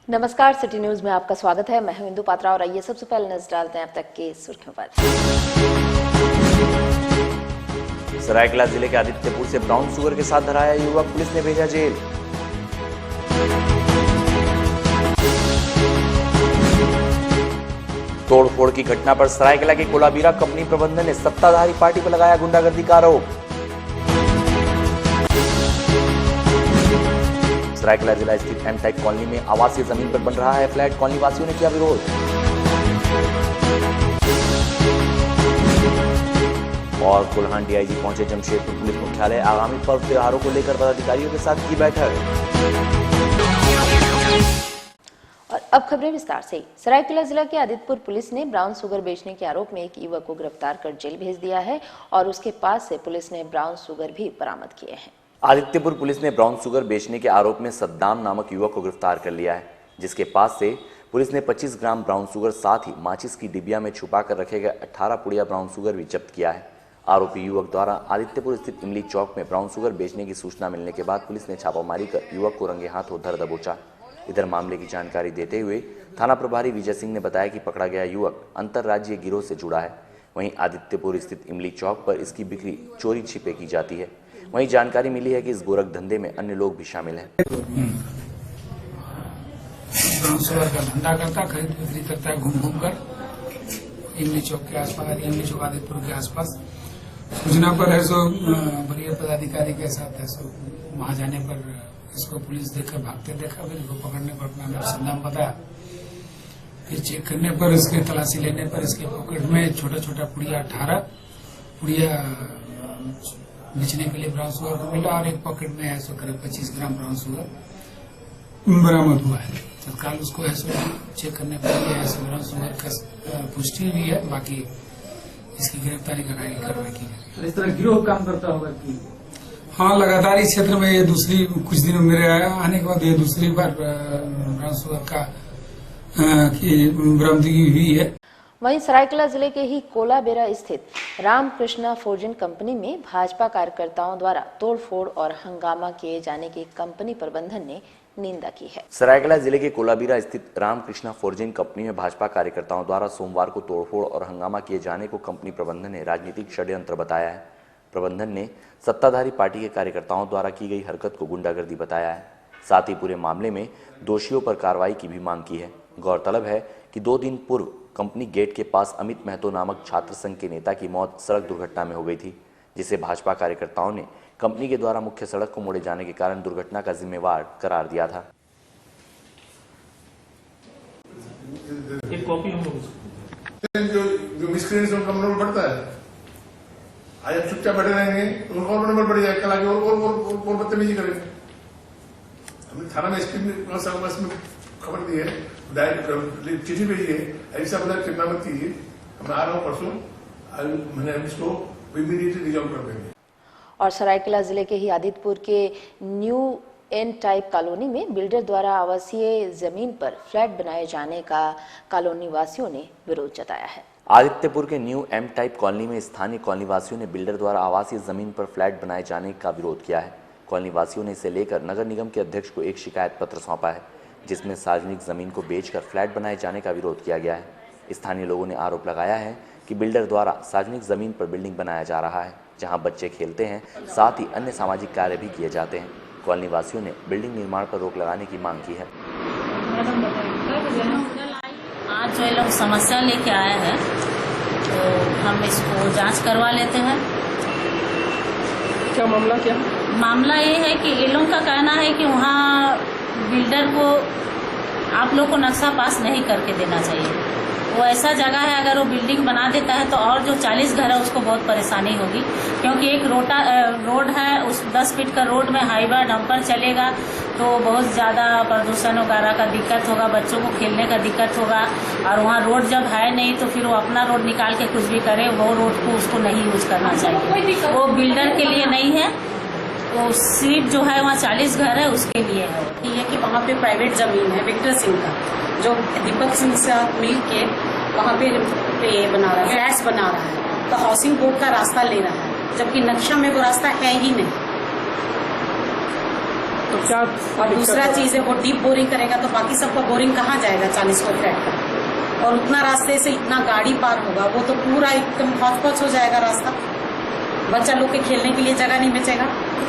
नमस्कार, city news में आपका स्वागत है। मैं हूं इंदु पात्रा और आइए सबसे पहले नजर डालते हैं अब तक के सुर्खियों पर। सरायकेला जिले के आदित्यपुर से ब्राउन शुगर के साथ धराया युवक, पुलिस ने भेजा जेल। तोड़फोड़ की घटना पर सरायकेला के कोलाबीरा कंपनी प्रबंधन ने सत्ताधारी पार्टी पर लगाया गुंडागर्दी का आरोप। सरायकेला जिला स्थित एम टाइप कॉलोनी में आवासीय जमीन पर बन रहा है फ्लैट, कॉलोनी वासियों ने किया विरोध। और कोल्हान डीआईजी पहुंचे जमशेदपुर पुलिस मुख्यालय, आगामी पर्व त्योहारों को लेकर पदाधिकारियों के साथ की बैठक। और अब खबरें विस्तार से। सरायकेला जिला के आदित्यपुर पुलिस ने ब्राउन शुगर बेचने के आरोप में एक युवक को गिरफ्तार कर जेल भेज दिया है और उसके पास से पुलिस ने ब्राउन शुगर भी बरामद किए हैं। आदित्यपुर पुलिस ने ब्राउन शुगर बेचने के आरोप में सद्दाम नामक युवक को गिरफ्तार कर लिया है, जिसके पास से पुलिस ने 25 ग्राम ब्राउन शुगर साथ ही माचिस की डिबिया में छुपा कर रखे गए 18 पुड़िया ब्राउन शुगर भी जब्त किया है। आरोपी युवक द्वारा आदित्यपुर स्थित इमली चौक में ब्राउन शुगर बेचने की सूचना मिलने के बाद पुलिस ने छापामारी कर युवक को रंगे हाथों धर दबोचा। इधर मामले की जानकारी देते हुए थाना प्रभारी विजय सिंह ने बताया कि पकड़ा गया युवक अंतरराज्यीय गिरोह से जुड़ा है। वहीं आदित्यपुर स्थित इमली चौक पर इसकी बिक्री चोरी छिपे की जाती है। वहीं जानकारी मिली है कि इस गोरख धंधे में अन्य लोग भी शामिल हैं। ब्राउन शुगर का धंधा करता, खरीद बिक्री करता है घूम कर इमली चौक के आसपास, इमली चौक आदित्यपुर के आसपास। सूचना पर है सो वरीय पदाधिकारी के साथ है सो वहां जाने पर इसको पुलिस देखकर भागते देखा, फिर इसको पकड़ने पर अपना अनुसंधान बताया। फिर चेक करने पर, इसके तलाशी लेने पर इसके पॉकेट में छोटा छोटा पुड़िया 18 पुड़िया बेचने के लिए ब्राउन शुगर को मिला और एक पॉकेट में है सो करीब 25 ग्राम ब्राउन शुगर बरामद हुआ है। तत्काल उसको है सो चेक करने पर है सो ब्राउन शुगर का पुष्टि हुई है। बाकी इसकी गिरफ्तारी कराई कार्रवाई की है। इस तरह गिरोह काम करता होगा कि हाँ, लगातार इस क्षेत्र में ये दूसरी, कुछ दिनों मेरे आने के बाद ये दूसरी बार ब्राउन शुगर का बरामदगी हुई है। वहीं सरायकेला जिले के ही कोलाबेरा स्थित रामकृष्णा फोर्जिंग कंपनी में भाजपा कार्यकर्ताओं द्वारा तोड़फोड़ और हंगामा किए जाने की कंपनी प्रबंधन ने निंदा की है। सरायकेला जिले के कोलाबीरा स्थित रामकृष्णा फोर्जिंग कंपनी में भाजपा कार्यकर्ताओं द्वारा सोमवार को तोड़फोड़ और हंगामा किए जाने को कंपनी प्रबंधन ने राजनीतिक षड्यंत्र बताया है। प्रबंधन ने सत्ताधारी पार्टी के कार्यकर्ताओं द्वारा की गई हरकत को गुंडागर्दी बताया है। साथ ही पूरे मामले में दोषियों पर कार्रवाई की भी मांग की है। गौरतलब है कि 2 दिन पूर्व कंपनी गेट के पास अमित महतो नामक छात्र संघ के नेता की मौत सड़क दुर्घटना में हो गई थी, जिसे भाजपा कार्यकर्ताओं ने कंपनी के द्वारा मुख्य सड़क को मोड़े जाने के कारण दुर्घटना का जिम्मेवार करार दिया था। एक कॉपी जो मिसक्रिएंस उनका मनोबल बढ़ता है। आज अब चुपचाप बैठे रहेंगे तो उनका और मनोबल बढ़ जाएगा, कल आगे और बदतमीजी करेंगे। हमने थाना में एसपी में खबर दी है, चिट्ठी भेजी है, ऐसा बता चिंता मत कीजिए, मैं आ रहा हूँ परसों, मैंने इसको इमीडिएटली रिजॉल्व कर देंगे। और सरायकेला जिले के ही आदित्यपुर के न्यू एन टाइप कॉलोनी में बिल्डर द्वारा आवासीय जमीन पर फ्लैट बनाए जाने का कॉलोनी वासियों ने विरोध जताया है। आदित्यपुर के न्यू एम टाइप कॉलोनी में स्थानीय कॉलोनी वासियों ने बिल्डर द्वारा आवासीय जमीन पर फ्लैट बनाए जाने का विरोध किया है। कॉलोनी वासियों ने इसे लेकर नगर निगम के अध्यक्ष को एक शिकायत पत्र सौंपा है, जिसमें सार्वजनिक जमीन को बेचकर फ्लैट बनाए जाने का विरोध किया गया है। स्थानीय लोगों ने आरोप लगाया है कि बिल्डर द्वारा सार्वजनिक जमीन पर बिल्डिंग बनाया जा रहा है, जहां बच्चे खेलते हैं, साथ ही अन्य सामाजिक कार्य भी किए जाते हैं। कॉलोनी वासियों ने बिल्डिंग निर्माण पर रोक लगाने की मांग की है। आज जो लोग समस्या लेके आए हैं तो हम इसको जांच करवा लेते हैं। क्या मामला क्या? मामला ये है कि ये लोगों का कहना है कि वहाँ बिल्डर को आप लोग को नक्शा पास नहीं करके देना चाहिए। वो ऐसा जगह है, अगर वो बिल्डिंग बना देता है तो और जो 40 घर है उसको बहुत परेशानी होगी, क्योंकि एक रोड है, उस 10 फीट का रोड में हाईवा डंपर चलेगा तो बहुत ज़्यादा प्रदूषण वगैरह का दिक्कत होगा, बच्चों को खेलने का दिक्कत होगा। और वहाँ रोड जब है नहीं तो फिर वो अपना रोड निकाल के कुछ भी करे, वो रोड को उसको नहीं यूज करना चाहिए। वो बिल्डर के लिए नहीं है, तो सिर्फ जो है वहाँ 40 घर है उसके लिए है। ये कि वहाँ पे प्राइवेट जमीन है विक्टर सिंह का, जो दीपक सिंह से मिल के वहाँ पे बना रहा है, फ्लैट्स बना रहा है, तो हाउसिंग बोर्ड का रास्ता ले रहा है, जबकि नक्शा में वो रास्ता है ही नहीं। तो क्या और दूसरा चीज है वो डीप बोरिंग करेगा तो बाकी सबका बोरिंग कहाँ जाएगा 40 फुट फ्लैट का, और उतना रास्ते से इतना गाड़ी पार होगा वो तो पूरा एकदम हौच-पौच हो जाएगा रास्ता, बच्चा लोग के खेलने के लिए जगह नहीं बचेगा।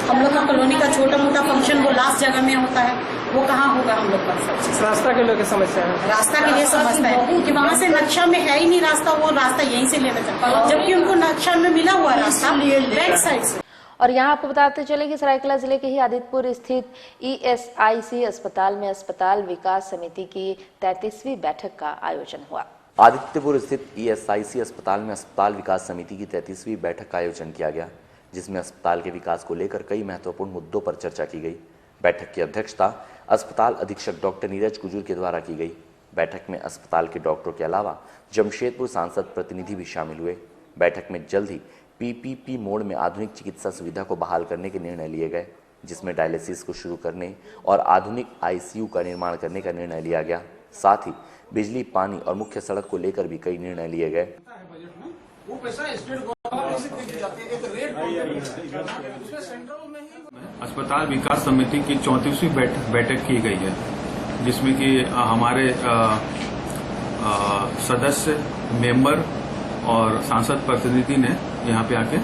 हम लोग का कॉलोनी का छोटा मोटा फंक्शन वो लास्ट जगह में होता है, वो कहाँ होगा हम लोग का सब चीज। रास्ता के लोग समस्या है, रास्ता के लिए समझता है कि वहाँ से नक्शा में है ही नहीं रास्ता, वो रास्ता यहीं से लेना चाहता है, जबकि उनको नक्शा में मिला हुआ रास्ता बैक साइड से। और यहाँ आपको बताते चले कि सरायकेला जिले के ही आदितपुर स्थित ESIC अस्पताल में अस्पताल विकास समिति की 33वीं बैठक का आयोजन हुआ। आदित्यपुर स्थित ESIC अस्पताल में अस्पताल विकास समिति की 33वीं बैठक का आयोजन किया गया, जिसमें अस्पताल के विकास को लेकर कई महत्वपूर्ण मुद्दों पर चर्चा की गई। बैठक की अध्यक्षता अस्पताल अधीक्षक डॉक्टर नीरज कुजूर के द्वारा की गई। बैठक में अस्पताल के डॉक्टरों के अलावा जमशेदपुर सांसद प्रतिनिधि भी शामिल हुए। बैठक में जल्द ही PPP मोड में आधुनिक चिकित्सा सुविधा को बहाल करने के निर्णय लिए गए, जिसमें डायलिसिस को शुरू करने और आधुनिक ICU का निर्माण करने का निर्णय लिया गया। साथ ही बिजली, पानी और मुख्य सड़क को लेकर भी कई निर्णय लिए गए। अस्पताल विकास समिति की 34वीं बैठक की गई है, जिसमें कि हमारे सदस्य, मेंबर और सांसद प्रतिनिधि ने यहाँ पे आके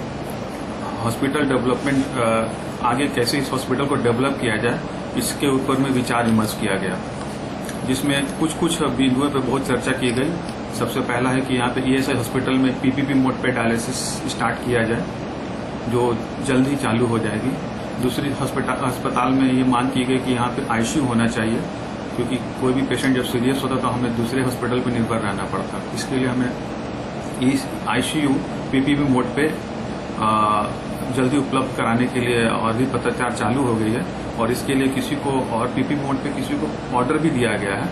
हॉस्पिटल डेवलपमेंट आगे कैसे इस हॉस्पिटल को डेवलप किया जाए, इसके ऊपर में विचार विमर्श किया गया, जिसमें कुछ बिंदुओं पर बहुत चर्चा की गई। सबसे पहला है कि यहाँ पे ESI हॉस्पिटल में PPP मोड पे डायलिसिस स्टार्ट किया जाए, जो जल्द ही चालू हो जाएगी। दूसरी अस्पताल में ये मांग की गई कि यहाँ पे ICU होना चाहिए, क्योंकि कोई भी पेशेंट जब सीरियस होता तो हमें दूसरे हॉस्पिटल पर निर्भर रहना पड़ता। इसके लिए हमें इस ICU PPP मोड पे जल्दी उपलब्ध कराने के लिए और भी पत्राचार चालू हो गई है, और इसके लिए किसी को और PPP मोड पे किसी को ऑर्डर भी दिया गया है।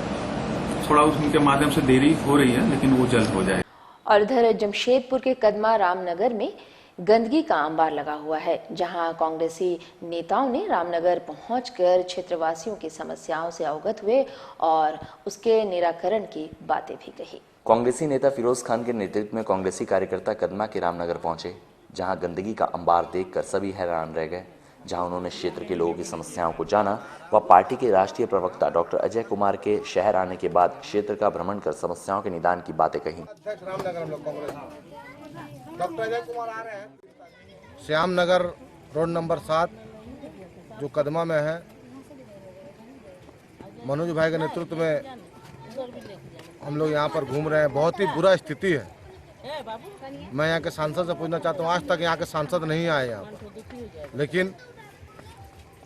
थोड़ा उनके माध्यम से देरी हो रही है, लेकिन वो जल्द हो जाए। और इधर जमशेदपुर के कदमा रामनगर में गंदगी का अंबार लगा हुआ है, जहां कांग्रेसी नेताओं ने रामनगर पहुंचकर क्षेत्रवासियों की समस्याओं से अवगत हुए और उसके निराकरण की बातें भी कही। कांग्रेसी नेता फिरोज खान के नेतृत्व में कांग्रेसी कार्यकर्ता कदमा के रामनगर पहुंचे, जहां गंदगी का अंबार देखकर सभी हैरान रह गए। जहां उन्होंने क्षेत्र के लोगों की समस्याओं को जाना व पार्टी के राष्ट्रीय प्रवक्ता डॉक्टर अजय कुमार के शहर आने के बाद क्षेत्र का भ्रमण कर समस्याओं के निदान की बातें कही। डॉक्टर अजय कुमार आ रहे हैं। श्याम नगर रोड नंबर 7 जो कदमा में है, मनोज भाई के नेतृत्व में हम लोग यहाँ पर घूम रहे हैं। बहुत ही बुरा स्थिति है। मैं यहाँ के सांसद से पूछना चाहता हूँ, आज तक यहाँ के सांसद नहीं आए यहाँ पर, लेकिन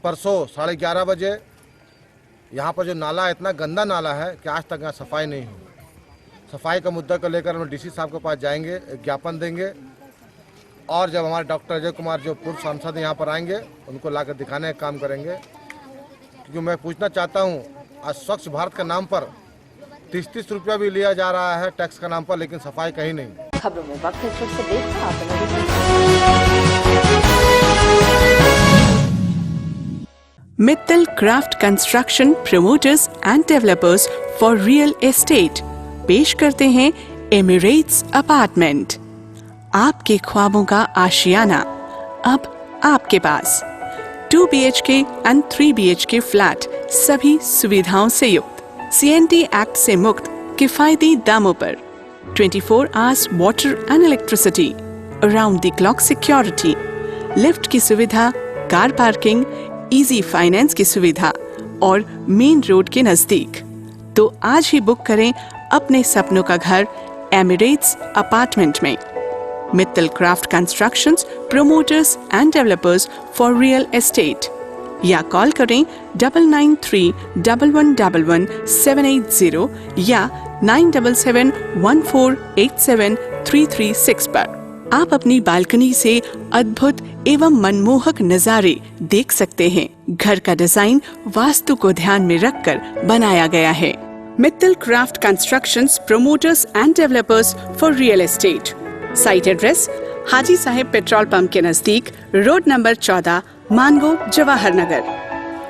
परसों 11:30 बजे यहाँ पर जो नाला है, इतना गंदा नाला है कि आज तक यहाँ सफाई नहीं हुई। सफाई का मुद्दा को लेकर हम DC साहब के पास जाएंगे, एक ज्ञापन देंगे, और जब हमारे डॉक्टर अजय कुमार जो पूर्व सांसद यहाँ पर आएंगे उनको लाकर दिखाने का काम करेंगे। क्योंकि मैं पूछना चाहता हूँ, आज स्वच्छ भारत के नाम पर 30-30 रुपया भी लिया जा रहा है टैक्स का नाम पर, लेकिन सफाई कहीं नहीं। खबरों में वक्त है, फिर से देखते हैं। Mittal craft construction promoters and developers for real estate पेश करते हैं एमिरेट्स अपार्टमेंट। आपके ख्वाबों का आशियाना अब आपके पास। 2 BHK एंड 3 BHK फ्लैट, सभी सुविधाओं से युक्त, CNT एक्ट से मुक्त किफायती दामों पर, 24 hours water and electricity, around the clock security, lift की सुविधा, कार पार्किंग, इजी फाइनेंस की सुविधा और मेन रोड के नजदीक। तो आज ही बुक करें अपने सपनों का घर एमिरेट्स अपार्टमेंट में। Mittal craft constructions promoters and developers for real estate, या कॉल करें 9931111780 या 9771487336 पर। आप अपनी बालकनी से अद्भुत एवं मनमोहक नजारे देख सकते हैं। घर का डिजाइन वास्तु को ध्यान में रखकर बनाया गया है। Mittal craft constructions promoters and developers for real estate. Site address Haji Saheb petrol pump के नजदीक, road number 14, Mango, Jawahar Nagar.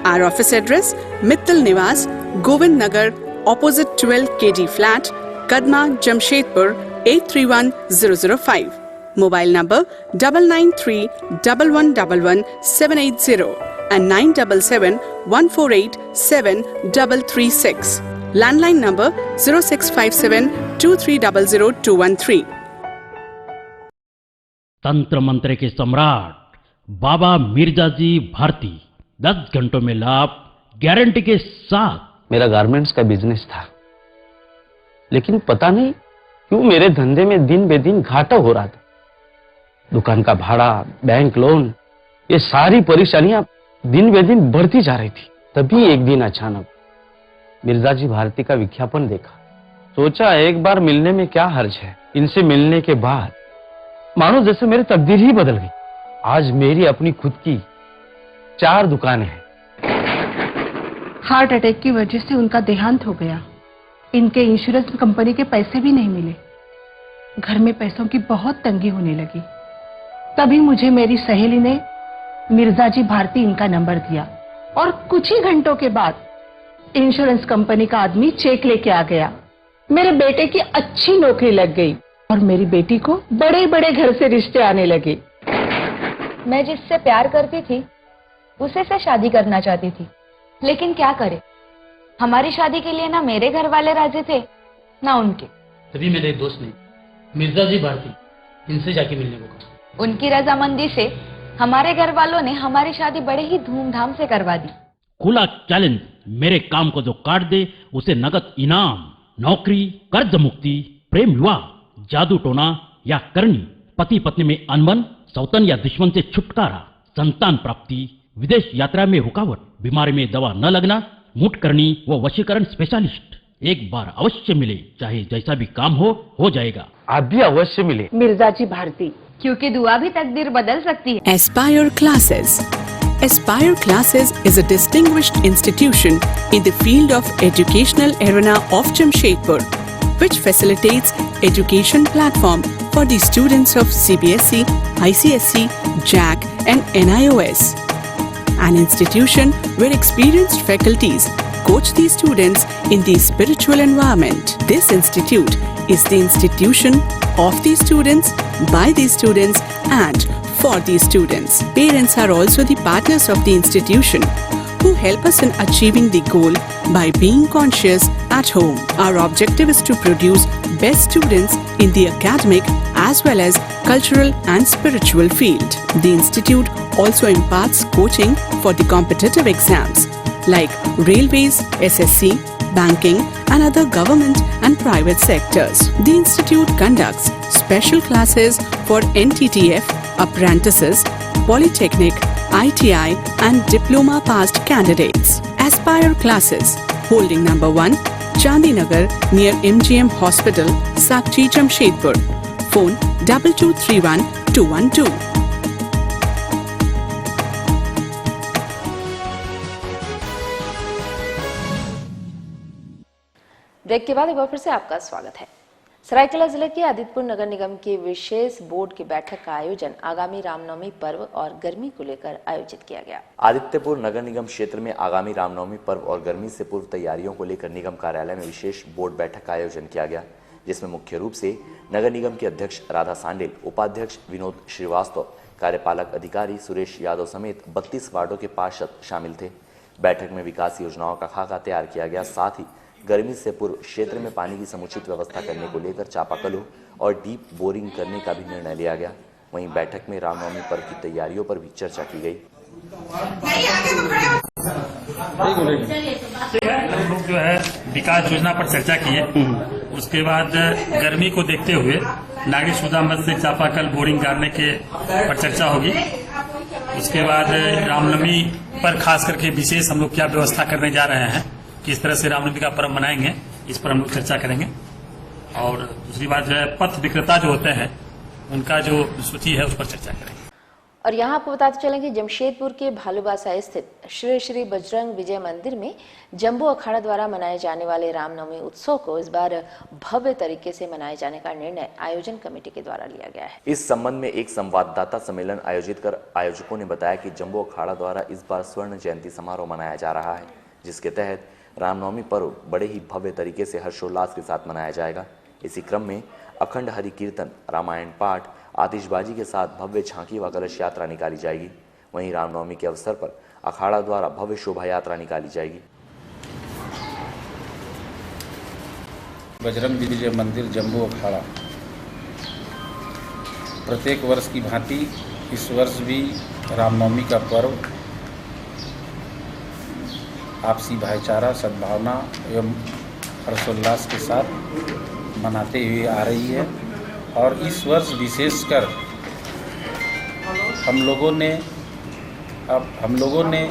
Our office address Mittal Niwas, Govind Nagar, opposite 12 KD flat, Kadma, Jamshedpur 831005। Mobile number 9931111780, and 9771487336. Landline number 065723000213. तंत्र मंत्र के सम्राट बाबा मिर्जा जी भारती 10 घंटों में लाभ गारंटी के साथ। मेरा गारमेंट्स का बिजनेस था, लेकिन पता नहीं क्यों मेरे धंधे में दिन बे दिन घाटा हो रहा था। दुकान का भाड़ा, बैंक लोन, ये सारी परेशानियां दिन बे दिन बढ़ती जा रही थी। तभी एक दिन अचानक मिर्जा जी भारती का विज्ञापन देखा। सोचा एक बार मिलने में क्या हर्ज है। इनसे मिलने के बाद मानो जैसे मेरी तकदीर ही बदल गई। आज मेरी अपनी खुद की 4 दुकानें हैं। हार्ट अटैक की वजह से उनका देहांत हो गया। इनके इंश्योरेंस कंपनी के पैसे भी नहीं मिले। घर में पैसों की बहुत तंगी होने लगी। तभी मुझे मेरी सहेली ने मिर्जा जी भारती इनका नंबर दिया और कुछ ही घंटों के बाद इंश्योरेंस कंपनी का आदमी चेक लेके आ गया। मेरे बेटे की अच्छी नौकरी लग गई और मेरी बेटी को बड़े बड़े घर से रिश्ते आने लगे। मैं जिससे प्यार करती थी उसे से शादी करना चाहती थी, लेकिन क्या करे, हमारी शादी के लिए ना मेरे घर वाले राजी थे ना उनके। तभी मेरे दोस्त ने मिर्जा जी भारती इनसे जाके मिलने को कहा। उनकी रजामंदी से हमारे घर वालों ने हमारी शादी बड़े ही धूमधाम से करवा दी। खुला चैलेंज, मेरे काम को जो काट दे उसे नगद इनाम, नौकरी, कर्ज मुक्ति, प्रेम विवाह, जादू टोना या करनी, पति पत्नी में अनबन, सौतन या दुश्मन से छुटकारा, संतान प्राप्ति, विदेश यात्रा में रुकावट, बीमारी में दवा न लगना, मुठ करनी व वशीकरण स्पेशलिस्ट। एक बार अवश्य मिले, चाहे जैसा भी काम हो जाएगा। आप भी अवश्य मिले मिर्जा जी भारती, क्योंकि दुआ भी तकदीर बदल सकती है। Aspire Classes. Aspire Classes is a distinguished institution in the field of educational arena of Jamshedpur, which facilitates education platform for the students of CBSE, ICSE, JAC and NIOS. An institution where experienced faculties coach the students in the spiritual environment. This institute is the institution of the students, by the students and for the students. Parents are also the partners of the institution who help us in achieving the goal by being conscious at home. Our objective is to produce best students in the academic as well as cultural and spiritual field. The institute also imparts coaching for the competitive exams like railways, SSC, banking and other government and private sectors. The institute conducts special classes for NTTF, apprentices, polytechnic, ITI and diploma passed candidates. Aspire Classes, holding number 1, Chandinagar near MGM Hospital, Sakchi, Jamshedpur. Phone 2231 212. Break के बाद एक बार फिर से आपका स्वागत है। सरायकेला जिले के आदित्यपुर नगर निगम की विशेष बोर्ड की बैठक का आयोजन आगामी रामनवमी पर्व और गर्मी को लेकर आयोजित किया गया। आदित्यपुर नगर निगम क्षेत्र में आगामी रामनवमी पर्व और गर्मी से पूर्व तैयारियों को लेकर निगम कार्यालय में विशेष बोर्ड बैठक का आयोजन किया गया, जिसमें मुख्य रूप से नगर निगम के अध्यक्ष राधा सांडेल, उपाध्यक्ष विनोद श्रीवास्तव, कार्यपालक अधिकारी सुरेश यादव समेत 32 वार्डों के पार्षद शामिल थे। बैठक में विकास योजनाओं का खाका तैयार किया गया, साथ ही गर्मी से पूर्व क्षेत्र में पानी की समुचित व्यवस्था करने को लेकर चापाकलों और डीप बोरिंग करने का भी निर्णय लिया गया। वहीं बैठक में रामनवमी पर्व की तैयारियों पर भी चर्चा की गई। हम लोग जो है विकास योजना पर चर्चा किए। उसके बाद गर्मी को देखते हुए नागरिक सुविधा मद से चापाकल बोरिंग करने के पर चर्चा होगी। उसके बाद रामनवमी पर खास करके विशेष हम लोग क्या व्यवस्था करने जा रहे हैं, किस तरह से रामनवमी का पर्व मनाएंगे, इस पर हम लोग चर्चा करेंगे। और दूसरी बात जो है पथ विक्रेता जो होते हैं उनका जो सूची है उस पर चर्चा करेंगे। और यहाँ आपको बताते चलें कि जमशेदपुर के भालूबासा स्थित श्री श्री बजरंग विजय मंदिर में जम्बू अखाड़ा द्वारा मनाए जाने वाले रामनवमी उत्सव को इस बार भव्य तरीके से मनाए जाने का निर्णय आयोजन कमेटी के द्वारा लिया गया है। इस संबंध में एक संवाददाता सम्मेलन आयोजित कर आयोजकों ने बताया कि जम्बू अखाड़ा द्वारा इस बार स्वर्ण जयंती समारोह मनाया जा रहा है, जिसके तहत रामनवमी पर्व बड़े ही भव्य तरीके से हर्षोल्लास के साथ मनाया जाएगा। इसी क्रम में अखंड हरि कीर्तन, रामायण पाठ, आतिशबाजी के साथ भव्य झांकी व कलश यात्रा निकाली जाएगी। वहीं रामनवमी के अवसर पर अखाड़ा द्वारा भव्य शोभा यात्रा निकाली जाएगी। बजरंग विजय मंदिर जम्बू अखाड़ा प्रत्येक वर्ष की भांति इस वर्ष भी रामनवमी का पर्व आपसी भाईचारा, सद्भावना एवं हर्षोल्लास के साथ मनाते हुए आ रही है। और इस वर्ष विशेषकर हम लोगों ने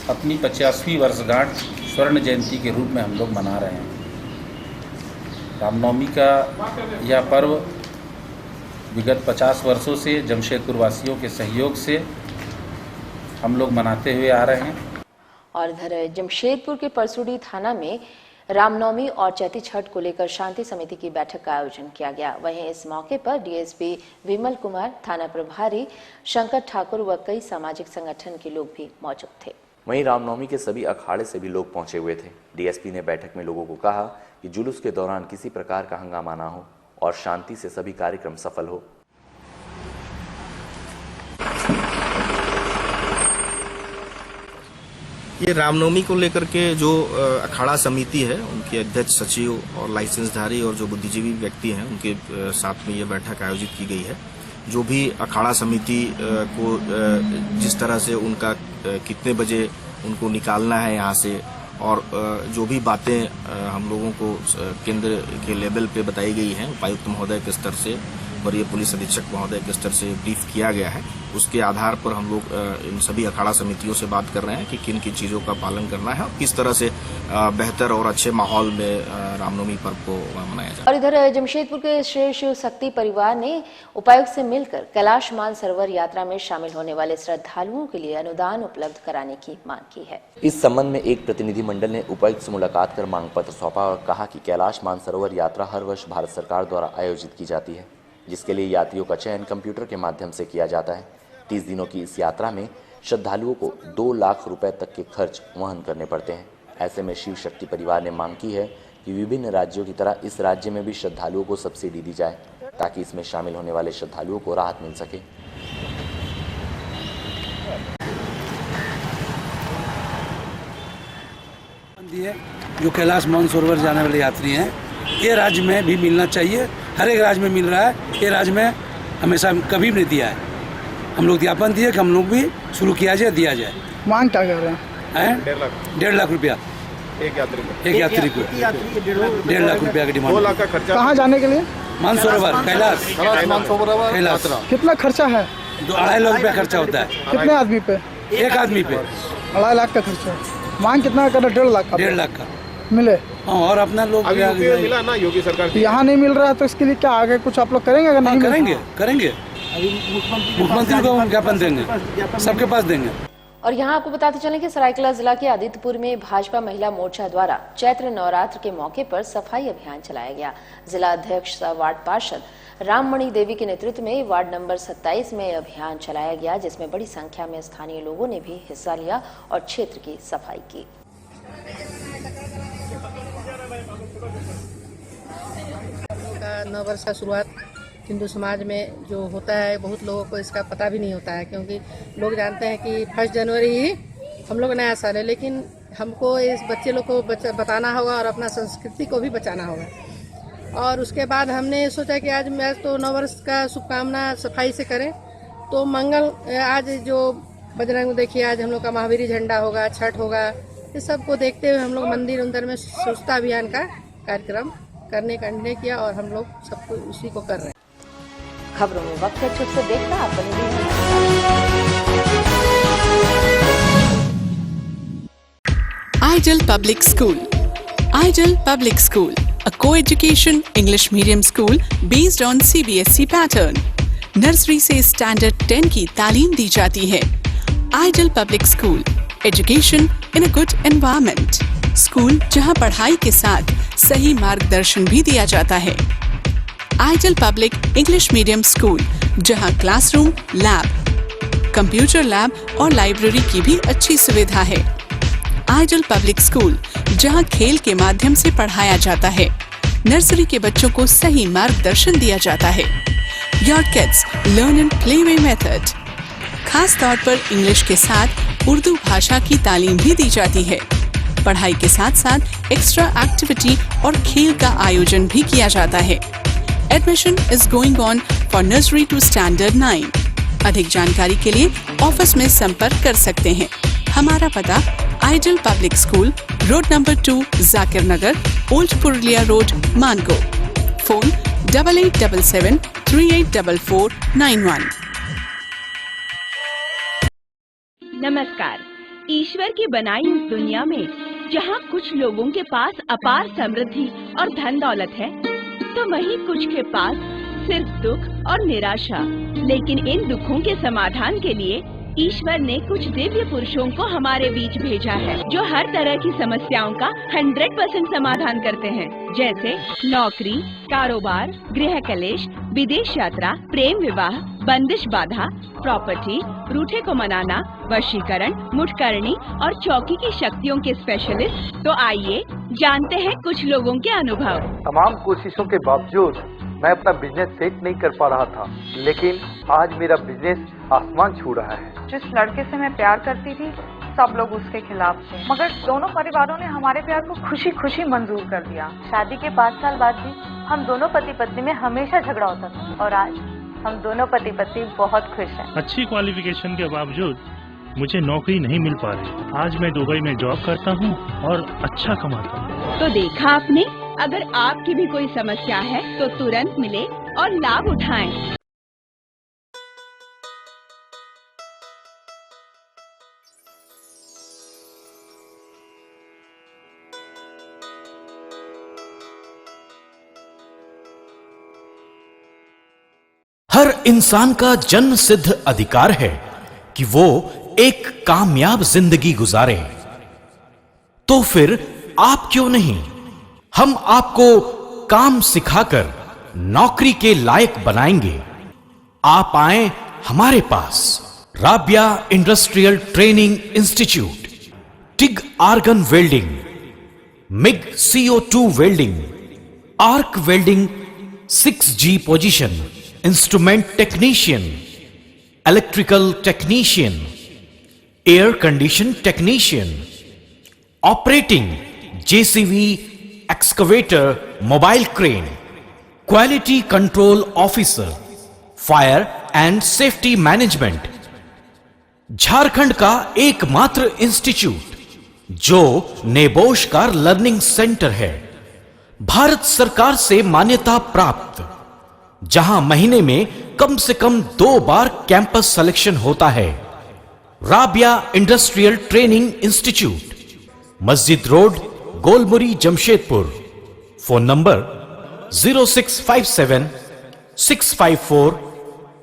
अपनी 50वीं वर्षगांठ स्वर्ण जयंती के रूप में हम लोग मना रहे हैं। रामनवमी का यह पर्व विगत 50 वर्षों से जमशेदपुर वासियों के सहयोग से हम लोग मनाते हुए आ रहे हैं। और इधर जमशेदपुर के परसुडी थाना में रामनवमी और चैती छठ को लेकर शांति समिति की बैठक का आयोजन किया गया। वहीं इस मौके पर डीएसपी विमल कुमार, थाना प्रभारी शंकर ठाकुर व कई सामाजिक संगठन के लोग भी मौजूद थे। वहीं रामनवमी के सभी अखाड़े से भी लोग पहुंचे हुए थे। डीएसपी ने बैठक में लोगों को कहा कि जुलूस के दौरान किसी प्रकार का हंगामा ना हो और शांति से सभी कार्यक्रम सफल हो। ये रामनवमी को लेकर के जो अखाड़ा समिति है, उनके अध्यक्ष, सचिव और लाइसेंसधारी और जो बुद्धिजीवी व्यक्ति हैं, उनके साथ में ये बैठक आयोजित की गई है। जो भी अखाड़ा समिति को जिस तरह से उनका कितने बजे उनको निकालना है यहाँ से, और जो भी बातें हम लोगों को केंद्र के लेवल पे बताई गई हैं, उपायुक्त महोदय के स्तर से, वरीय पुलिस अधीक्षक महोदय के स्तर से ब्रीफ किया गया है। उसके आधार पर हम लोग इन सभी अखाड़ा समितियों से बात कर रहे हैं कि किन किन चीज़ों का पालन करना है और किस तरह से बेहतर और अच्छे माहौल में रामनवमी पर्व को मनाया जाए। और इधर जमशेदपुर के श्री शिव शक्ति परिवार ने उपायुक्त से मिलकर कैलाश मानसरोवर यात्रा में शामिल होने वाले श्रद्धालुओं के लिए अनुदान उपलब्ध कराने की मांग की है। इस संबंध में एक प्रतिनिधि मंडल ने उपायुक्त से मुलाकात कर मांग पत्र सौंपा और कहा कि कैलाश मानसरोवर यात्रा हर वर्ष भारत सरकार द्वारा आयोजित की जाती है, जिसके लिए यात्रियों का चयन कंप्यूटर के माध्यम से किया जाता है। 30 दिनों की इस यात्रा में श्रद्धालुओं को 2 लाख रुपए तक के खर्च वहन करने पड़ते हैं। ऐसे में शिव शक्ति परिवार ने मांग की है कि विभिन्न राज्यों की तरह इस राज्य में भी श्रद्धालुओं को सब्सिडी दी जाए, ताकि इसमें शामिल होने वाले श्रद्धालुओं को राहत मिल सके। जो कैलाश मानसरोवर जाने वाले यात्री हैं, ये राज्य में भी मिलना चाहिए। हर एक राज्य में मिल रहा है, ये राज्य में हमेशा कभी नहीं दिया है। हम लोग ज्ञापन दिए कि हम लोग भी शुरू किया जाए, दिया जाए। मांग क्या कर रहे हैं? 1.5 लाख रुपया एक यात्री को 1.5 लाख रुपया की डिमांड। 2 लाख का खर्चा कहाँ जाने के लिए? मानसरोवर, कैलाश। कितना खर्चा है? 2.5 लाख रुपया खर्चा होता है। कितने आदमी पे? एक आदमी पे 2.5 लाख का खर्चा है। मांग कितना कर रहे? 1.5 लाख का। 1.5 लाख का मिले। और अपना लोग मिला ना योगी सरकार। यहाँ नहीं मिल रहा है तो इसके लिए क्या आगे कुछ आप लोग करेंगे? अगर नहीं करेंगे मुख्यमंत्री को ज्ञापन देंगे, सबके पास देंगे। और यहाँ आपको बताते चलें कि सरायकेला जिला के आदित्यपुर में भाजपा महिला मोर्चा द्वारा चैत्र नवरात्र के मौके पर सफाई अभियान चलाया गया। जिला अध्यक्ष वार्ड पार्षद राममणि देवी के नेतृत्व में वार्ड नंबर 27 में अभियान चलाया गया, जिसमें बड़ी संख्या में स्थानीय लोगों ने भी हिस्सा लिया और क्षेत्र की सफाई की। नव वर्ष का शुरुआत हिंदू समाज में जो होता है, बहुत लोगों को इसका पता भी नहीं होता है, क्योंकि लोग जानते हैं कि 1 जनवरी ही हम लोग नया साल है, लेकिन हमको इस बच्चे लोग को बताना होगा और अपना संस्कृति को भी बचाना होगा। और उसके बाद हमने सोचा कि आज तो नव वर्ष का शुभकामना सफाई से करें, तो आज जो बजरंग, देखिए आज हम लोग का महावीर झंडा होगा, छठ होगा, इस सब को देखते हुए हम लोग मंदिर अंदर में स्वच्छता अभियान का कार्यक्रम करने का निर्णय किया और हम लोग सबको उसी को कर रहे हैं। खबरों में वक्त है, चुप से देखना आप बने Ideal Public School. Ideal Public School, a co-education English medium school based on CBSE pattern. Nursery से स्टैंडर्ड 10 की तालीम दी जाती है। Ideal Public School, education in a good environment. School जहां पढ़ाई के साथ सही मार्गदर्शन भी दिया जाता है। Ideal public English medium school, जहां क्लासरूम, लैब, कंप्यूटर लैब और लाइब्रेरी की भी अच्छी सुविधा है। आइडियल पब्लिक स्कूल, जहां खेल के माध्यम से पढ़ाया जाता है। नर्सरी के बच्चों को सही मार्गदर्शन दिया जाता है। Your kids learn in playway method. खास तौर पर इंग्लिश के साथ उर्दू भाषा की तालीम भी दी जाती है। पढ़ाई के साथ साथ एक्स्ट्रा एक्टिविटी और खेल का आयोजन भी किया जाता है। Admission is going on for nursery to standard 9। अधिक जानकारी के लिए ऑफिस में संपर्क कर सकते हैं। हमारा पता ideal public school, road number 2, Zakir Nagar, old Purulia road, Mango. Phone 8877384491। नमस्कार। ईश्वर की बनाई इस दुनिया में जहाँ कुछ लोगों के पास अपार समृद्धि और धन दौलत है, तो वहीं कुछ के पास सिर्फ दुख और निराशा। लेकिन इन दुखों के समाधान के लिए ईश्वर ने कुछ दिव्य पुरुषों को हमारे बीच भेजा है, जो हर तरह की समस्याओं का 100% समाधान करते हैं, जैसे नौकरी, कारोबार, गृह कलेश, विदेश यात्रा, प्रेम विवाह, बंदिश बाधा, प्रॉपर्टी, रूठे को मनाना, वशीकरण, मुठकरणी और चौकी की शक्तियों के स्पेशलिस्ट। तो आइए जानते हैं कुछ लोगों के अनुभव। तमाम कोशिशों के बावजूद मैं अपना बिजनेस सेट नहीं कर पा रहा था, लेकिन आज मेरा बिजनेस आसमान छू रहा है। जिस लड़के से मैं प्यार करती थी, सब लोग उसके खिलाफ थे, मगर दोनों परिवारों ने हमारे प्यार को खुशी खुशी मंजूर कर दिया। शादी के 5 साल बाद भी हम दोनों पति पत्नी में हमेशा झगड़ा होता था, और आज हम दोनों पति पत्नी बहुत खुश हैं। अच्छी क्वालिफिकेशन के बावजूद मुझे नौकरी नहीं मिल पा रही। आज मैं दुबई में जॉब करता हूँ और अच्छा कमाता हूँ। तो देखा आपने, अगर आपकी भी कोई समस्या है तो तुरंत मिले और लाभ उठाएं। हर इंसान का जन्म सिद्ध अधिकार है कि वो एक कामयाब जिंदगी गुजारे। तो फिर आप क्यों नहीं? हम आपको काम सिखाकर नौकरी के लायक बनाएंगे। आप आए हमारे पास। Rabia industrial training institute, TIG argon welding, MIG CO2 welding, arc welding 6G position, instrument technician, electrical technician, air condition technician, operating JCB, excavator, mobile crane, quality control officer, fire and safety management. Jharkhand का एकमात्र institute जो नेबोश का learning centre है, भारत सरकार से मान्यता प्राप्त, जहां महीने में कम से कम 2 बार कैंपस सिलेक्शन होता है। राबिया इंडस्ट्रियल ट्रेनिंग इंस्टीट्यूट, मस्जिद road, Golmuri, Jamshedpur. Phone number 0657 654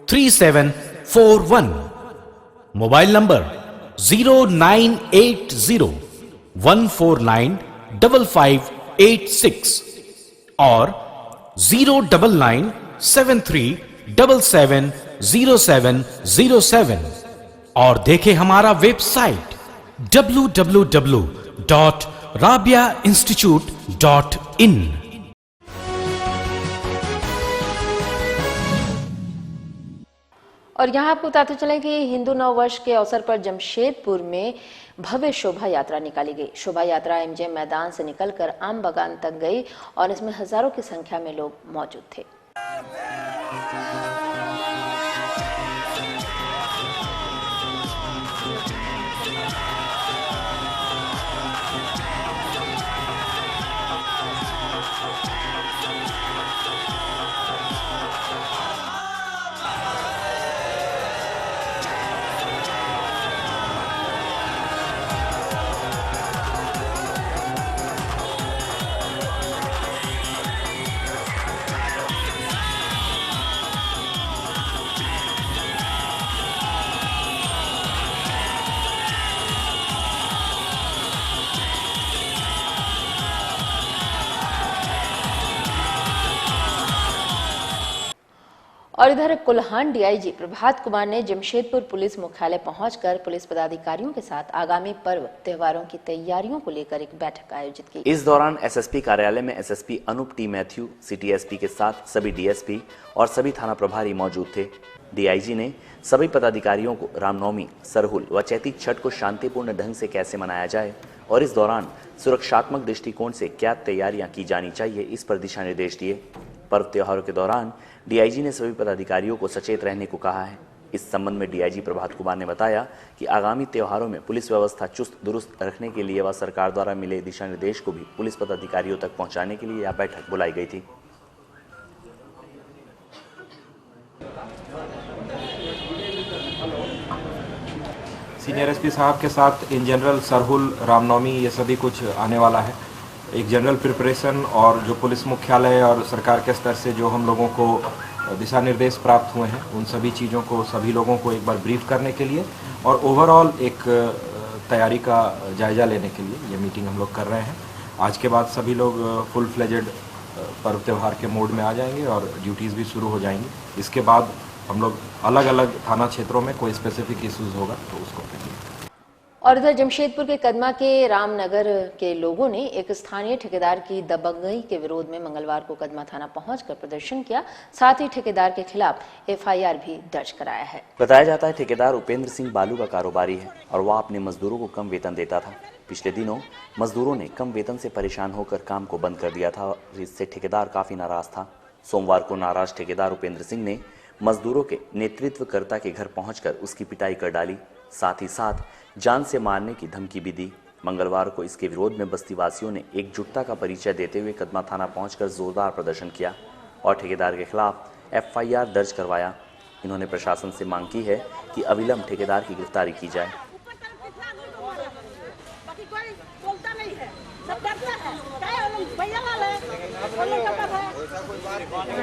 3741। Mobile number 0980 149 5586 और 09973770707। और देखें हमारा वेबसाइट www.rabiainstitute.in। और यहाँ आपको बताते चलें कि हिंदू नववर्ष के अवसर पर जमशेदपुर में भव्य शोभा यात्रा निकाली गई। शोभा यात्रा MGM मैदान से निकलकर आम बागान तक गई और इसमें हजारों की संख्या में लोग मौजूद थे। और इधर कोल्हान DIG प्रभात कुमार ने जमशेदपुर पुलिस मुख्यालय पहुंचकर पुलिस पदाधिकारियों के साथ आगामी पर्व त्योहारों की तैयारियों को लेकर एक बैठक आयोजित की। इस दौरान SSP कार्यालय में SSP Anoop T Matthew, City SP के साथ सभी DSP और सभी थाना प्रभारी मौजूद थे। डीआईजी ने सभी पदाधिकारियों को रामनवमी, सरहुल व चैती छठ को शांतिपूर्ण ढंग से कैसे मनाया जाए और इस दौरान सुरक्षात्मक दृष्टिकोण से क्या तैयारियां की जानी चाहिए, इस पर दिशा निर्देश दिए। पर्व त्योहारों के दौरान डीआईजी ने सभी पदाधिकारियों को सचेत रहने को कहा है। इस संबंध में डीआईजी प्रभात कुमार ने बताया कि आगामी त्योहारों में पुलिस व्यवस्था चुस्त दुरुस्त रखने के लिए व सरकार द्वारा मिले दिशा निर्देश को भी पुलिस पदाधिकारियों तक पहुंचाने के लिए यह बैठक बुलाई गई थी। सीनियर एसपी साहब के साथ इन जनरल सरहुल, रामनवमी ये सभी कुछ आने वाला है। एक जनरल प्रिपरेशन और जो पुलिस मुख्यालय और सरकार के स्तर से जो हम लोगों को दिशा निर्देश प्राप्त हुए हैं उन सभी चीज़ों को सभी लोगों को एक बार ब्रीफ करने के लिए और ओवरऑल एक तैयारी का जायज़ा लेने के लिए ये मीटिंग हम लोग कर रहे हैं। आज के बाद सभी लोग फुल फ्लेजेड पर्व त्यौहार के मोड में आ जाएंगे और ड्यूटीज़ भी शुरू हो जाएंगी। इसके बाद हम लोग अलग अलग थाना क्षेत्रों में कोई स्पेसिफिक इश्यूज होगा तो उसको करेंगे। और इधर जमशेदपुर के कदमा के रामनगर के लोगों ने एक स्थानीय ठेकेदार की दबंगई के विरोध में मंगलवार को कदमा थाना पहुंचकर प्रदर्शन किया। साथ ही ठेकेदार के खिलाफ एफआईआर भी दर्ज कराया है। बताया जाता है ठेकेदार उपेंद्र सिंह बालू का कारोबारी है और वह अपने मजदूरों को कम वेतन देता था। पिछले दिनों मजदूरों ने कम वेतन से परेशान होकर काम को बंद कर दिया था और इससे ठेकेदार काफी नाराज था। सोमवार को नाराज ठेकेदार उपेंद्र सिंह ने मजदूरों के नेतृत्वकर्ता के घर पहुंचकर उसकी पिटाई कर डाली, साथ ही साथ जान से मारने की धमकी भी दी। मंगलवार को इसके विरोध में बस्तीवासियों ने एकजुटता का परिचय देते हुए कदमा थाना पहुंचकर जोरदार प्रदर्शन किया और ठेकेदार के खिलाफ एफआईआर दर्ज करवाया। इन्होंने प्रशासन से मांग की है कि अविलंब ठेकेदार की गिरफ्तारी की जाए।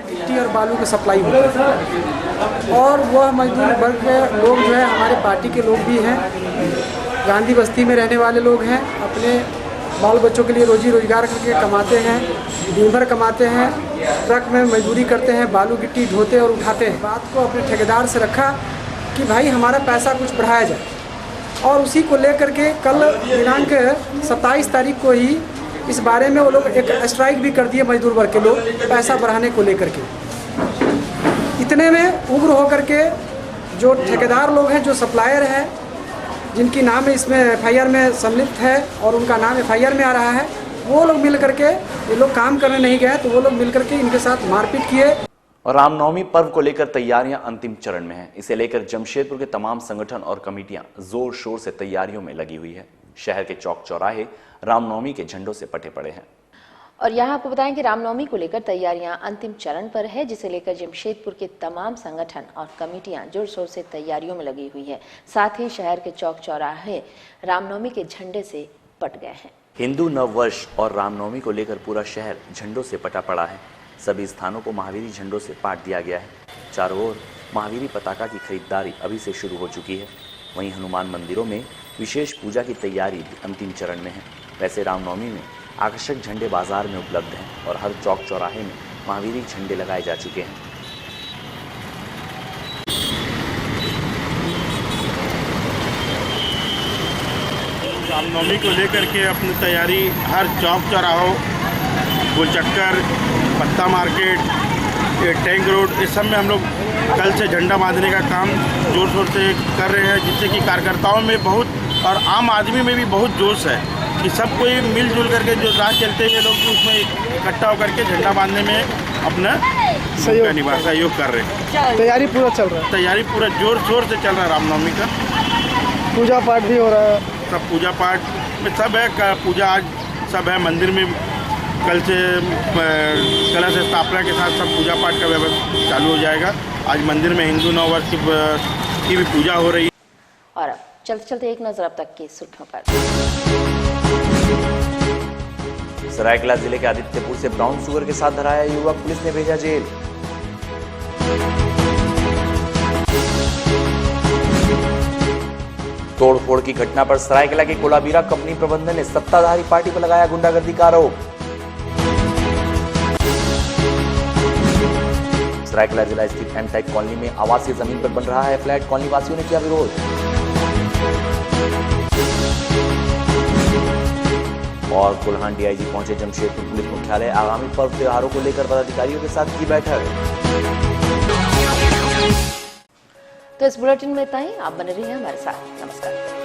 गिट्टी और बालू की सप्लाई होती है और वह मजदूर वर्ग के लोग जो है हमारे पार्टी के लोग भी हैं, गांधी बस्ती में रहने वाले लोग हैं, अपने बाल बच्चों के लिए रोजी रोजगार करके कमाते हैं, दिन भर कमाते हैं, ट्रक में मजदूरी करते हैं, बालू गिट्टी ढोते और उठाते हैं। बात को अपने ठेकेदार से रखा कि भाई हमारा पैसा कुछ बढ़ाया जाए और उसी को लेकर के कल दिनांक 27 तारीख को ही इस बारे में वो लोग एक स्ट्राइक भी कर दिए मजदूर वर्ग के लोग पैसा बढ़ाने को लेकर के। इतने में उग्र होकर के जो ठेकेदार लोग हैं, जो सप्लायर हैं, जिनकी नाम इसमें एफआईआर में सम्मिलित है और उनका नाम एफआईआर में आ रहा है, वो लोग मिल करके, ये लोग काम करने नहीं गए तो वो लोग मिल करके इनके साथ मारपीट किए। और रामनवमी पर्व को लेकर तैयारियां अंतिम चरण में हैं। इसे लेकर जमशेदपुर के तमाम संगठन और कमेटियां जोर शोर से तैयारियों में लगी हुई है। शहर के चौक चौराहे रामनवमी के झंडों से पटे पड़े हैं। और यहाँ आपको बताएं कि रामनवमी को लेकर तैयारियां अंतिम चरण पर है, जिसे लेकर जमशेदपुर के तमाम संगठन और कमेटियां जोर शोर से तैयारियों में लगी हुई है। साथ ही शहर के चौक चौराहे रामनवमी के झंडे से पट गए हैं। हिंदू नव वर्ष और रामनवमी को लेकर पूरा शहर झंडों से पटा पड़ा है। सभी स्थानों को महावीरी झंडों से पाट दिया गया है। चारों ओर महावीरी पताका की खरीदारी अभी से शुरू हो चुकी है। वहीं हनुमान मंदिरों में विशेष पूजा की तैयारी भी अंतिम चरण में है। वैसे रामनवमी में आकर्षक झंडे बाजार में उपलब्ध हैं और हर चौक चौराहे में महावीरी झंडे लगाए जा चुके हैं। रामनवमी को लेकर के अपनी तैयारी हर चौक चौराहों, गोलचक्कर, पत्ता मार्केट, टैंक रोड, इस सब में हम लोग कल से झंडा बांधने का काम जोर शोर से कर रहे हैं, जिससे कि कार्यकर्ताओं में बहुत और आम आदमी में भी बहुत जोश है कि सब कोई मिलजुल करके जो राह चलते हुए लोग उसमें इकट्ठा होकर के झंडा बांधने में अपना सहयोग कर रहे हैं। तैयारी पूरा चल रहा है। तैयारी पूरा जोर शोर से चल रहा है। रामनवमी का पूजा पाठ भी हो रहा है। सब पूजा पाठ में सब है, पूजा आज सब है। मंदिर में कल से कलश स्थापना के साथ सब पूजा पाठ का व्यवस्था चालू हो जाएगा। आज मंदिर में हिंदू नव वर्ष की भी पूजा हो रही है। और अब चलते चलते एक नजर अब तक की सुर्खियों पर। सरायकेला जिले के आदित्यपुर से ब्राउन शुगर के साथ धराया युवक पुलिस ने भेजा जेल। तोड़फोड़ की घटना पर सरायकेला के कोलाबीरा कंपनी प्रबंधन ने सत्ताधारी पार्टी पर लगाया गुंडागर्दी का आरोप। सरायकेला जिला स्थित एमटेक कॉलोनी में आवासीय जमीन पर बन रहा है फ्लैट। कॉलोनी वासियों ने किया विरोध। और कुल्हान डीआईजी पहुंचे जमशेदपुर पुलिस मुख्यालय। आगामी पर्व त्योहारों को लेकर पदाधिकारियों के साथ की बैठक। तो इस बुलेटिन में इतना ही। आप बने रहिए हमारे साथ। नमस्कार।